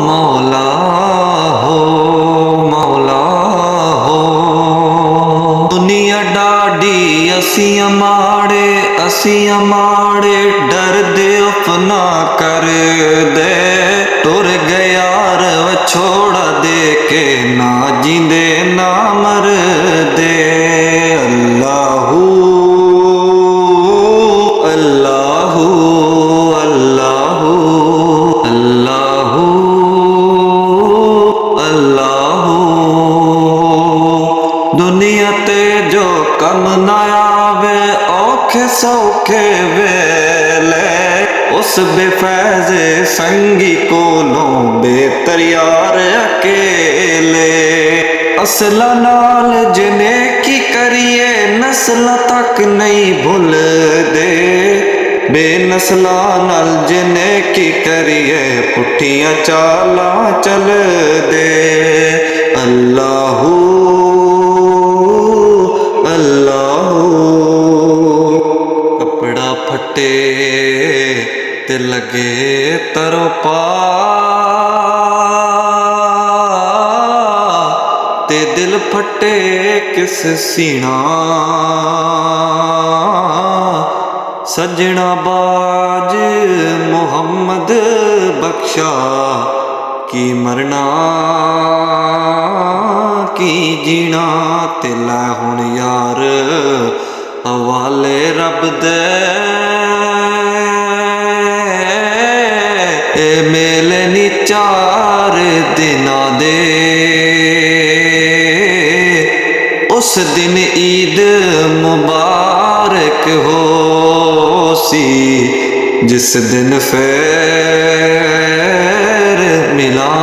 मौला हो मौला हो। दुनिया डाडी असियां माड़े डर दे अपना कर दे। टुर गया रव छोड़ा दे के ना जिंदे ना मर दे। अल्लाहू अल्लाहू अल्लाहू अल्लाहू अल्लाहू। दुनिया ते जो कम ना आवे औखे सौखे वेले। उस बेफैज़े संगी कोलों बेहतर यार अकेले। असला नाल जिने की करिए नस्ल तक नहीं भूल दे। बेनस्ला नाल जिने की करिए पुठियां चाला चल दे। अल्लाहू अल्लाहू। कपड़ा फटे ते लगे तरो पा ते दिल फटे किस सीना। सजना बाज मोहम्मद बख्शा की मरना की जीना। ते लै हुण यार हवाले रब दे। ए मेले नी 4 दिनां दे। उस दिन ईद मुबारक हो सी जिस दिन फिर मिला।